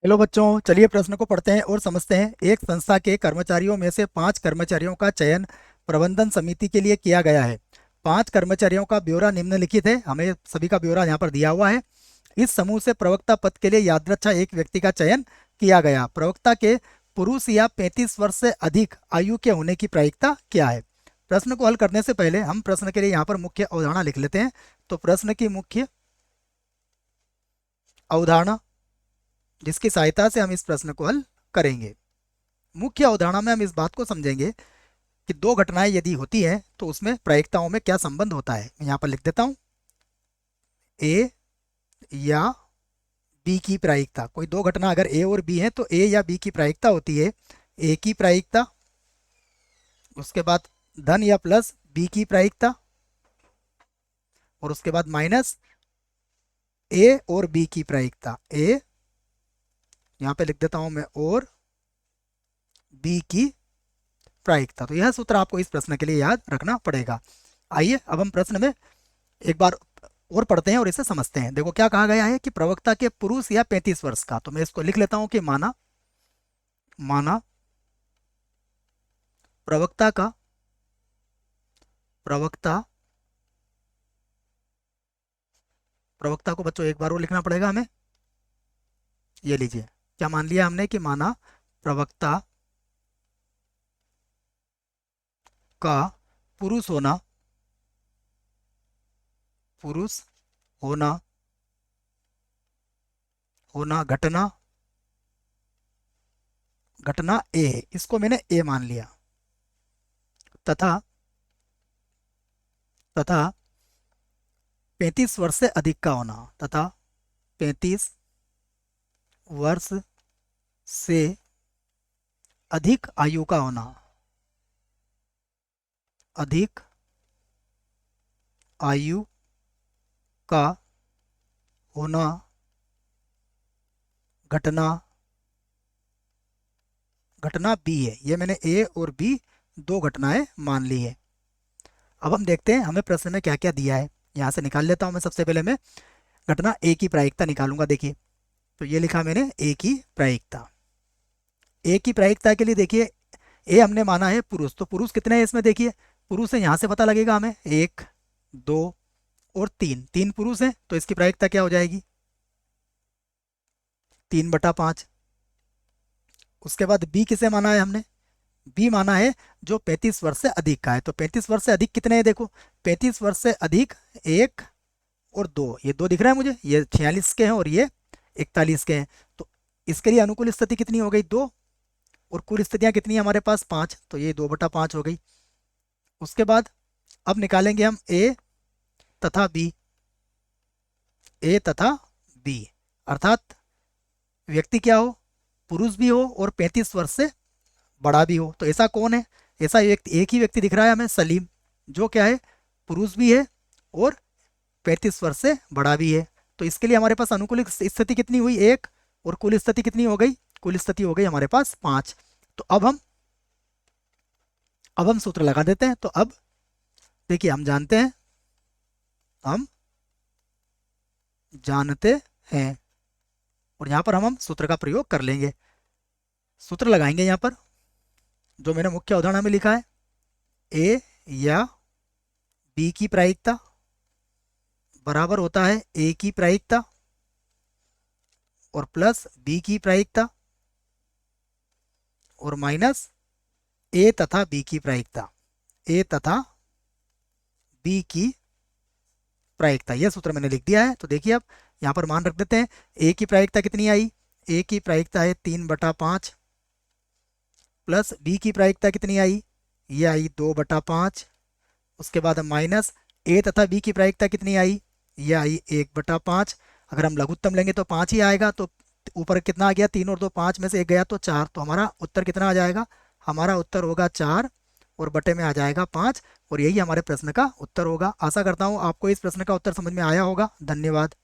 Hello बच्चों, चलिए प्रश्न को पढ़ते हैं और समझते हैं। एक संस्था के कर्मचारियों में से 5 कर्मचारियों का चयन प्रबंधन समिति के लिए किया गया है। 5 कर्मचारियों का ब्यौरा निम्नलिखित है। हमें सभी का ब्यौरा यहाँ पर दिया हुआ है। इस समूह से प्रवक्ता पद के लिए यादृच्छा एक व्यक्ति का चयन किया गया। प्रवक्ता के पुरुष या 35 वर्ष से अधिक आयु के होने की प्रायिकता क्या है। प्रश्न को हल करने से पहले हम प्रश्न के लिए यहाँ पर मुख्य अवधारणा लिख लेते हैं। तो प्रश्न की मुख्य अवधारणा जिसकी सहायता से हम इस प्रश्न को हल करेंगे। मुख्य अवधारणा में हम इस बात को समझेंगे कि दो घटनाएं यदि होती हैं तो उसमें प्रायिकताओं में क्या संबंध होता है। मैं यहाँ पर लिख देता हूँ, ए या बी की प्रायिकता। कोई दो घटना अगर ए और बी है तो ए या बी की प्रायिकता होती है ए की प्रायिकता, उसके बाद धन या प्लस बी की प्रायिकता, और उसके बाद माइनस ए और बी की प्रायिकता। ए यहाँ पे लिख देता हूं मैं, और बी की प्रायिकता। तो यह सूत्र आपको इस प्रश्न के लिए याद रखना पड़ेगा। आइए अब हम प्रश्न में एक बार और पढ़ते हैं और इसे समझते हैं। देखो क्या कहा गया है कि प्रवक्ता के पुरुष या 35 वर्ष का। तो मैं इसको लिख लेता हूं कि माना माना प्रवक्ता का प्रवक्ता प्रवक्ता को बच्चों एक बार और लिखना पड़ेगा हमें। ये लीजिए, क्या मान लिया हमने कि माना प्रवक्ता का पुरुष होना पुरुष होना होना घटना घटना ए है। इसको मैंने ए मान लिया। तथा तथा 35 वर्ष से अधिक का होना, तथा 35 वर्ष से अधिक आयु का होना, अधिक आयु का होना घटना घटना बी है। ये मैंने ए और बी दो घटनाएं मान ली है। अब हम देखते हैं हमें प्रश्न में क्या क्या दिया है। यहाँ से निकाल लेता हूँ मैं। सबसे पहले मैं घटना ए की प्रायिकता निकालूंगा। देखिए, तो ये लिखा मैंने ए की प्रायिकता। ए की प्रायिकता के लिए देखिए, ए हमने माना है पुरुष। तो पुरुष कितने हैं इसमें, देखिए पुरुष है, यहाँ से पता लगेगा हमें, 1, 2 और 3। 3 पुरुष हैं तो इसकी प्रायिकता क्या हो जाएगी, 3/5। उसके बाद बी किसे माना है हमने, बी माना है जो 35 वर्ष से अधिक का है। तो 35 वर्ष से अधिक कितने हैं, देखो 35 वर्ष से अधिक 1 और 2, ये दो दिख रहा है मुझे, ये 46 के हैं और ये 41 के हैं। तो इसके लिए अनुकूल स्थिति कितनी हो गई, 2, और कुल स्थितियां कितनी है हमारे पास, 5। तो ये 2/5 हो गई। उसके बाद अब निकालेंगे हम तथा बी ए तथा बी, अर्थात व्यक्ति क्या हो, पुरुष भी हो और 35 वर्ष से बड़ा भी हो। तो ऐसा कौन है, ऐसा व्यक्ति एक ही व्यक्ति दिख रहा है हमें, सलीम, जो क्या है, पुरुष भी है और 35 वर्ष से बड़ा भी है। तो इसके लिए हमारे पास अनुकूल स्थिति कितनी हुई, 1, और कुल स्थिति कितनी हो गई, कुल स्थिति हो गई हमारे पास 5। तो अब हम सूत्र लगा देते हैं। तो अब देखिए, हम जानते हैं और यहाँ पर हम सूत्र का प्रयोग कर लेंगे। सूत्र लगाएंगे यहाँ पर, जो मैंने मुख्य अवधारणा में लिखा है, ए या बी की प्रायिकता बराबर होता है ए की प्रायिकता और प्लस बी की प्रायिकता और माइनस ए तथा बी की प्रायिकता, ए तथा बी की प्रायिकता। यह सूत्र मैंने लिख दिया है। तो देखिए अब यहाँ पर मान रख देते हैं। ए की प्रायिकता कितनी आई, ए की प्रायिकता है 3/5, प्लस बी की प्रायिकता कितनी आई, ये आई 2/5। उसके बाद माइनस ए तथा बी की प्रायिकता कितनी आई, ये आई 1/5। अगर हम लघुत्तम लेंगे तो 5 ही आएगा। तो ऊपर कितना आ गया, 3 और 2, 5 में से 1 गया तो 4। तो हमारा उत्तर कितना आ जाएगा, हमारा उत्तर होगा 4 और बटे में आ जाएगा 5। और यही हमारे प्रश्न का उत्तर होगा। आशा करता हूँ आपको इस प्रश्न का उत्तर समझ में आया होगा। धन्यवाद।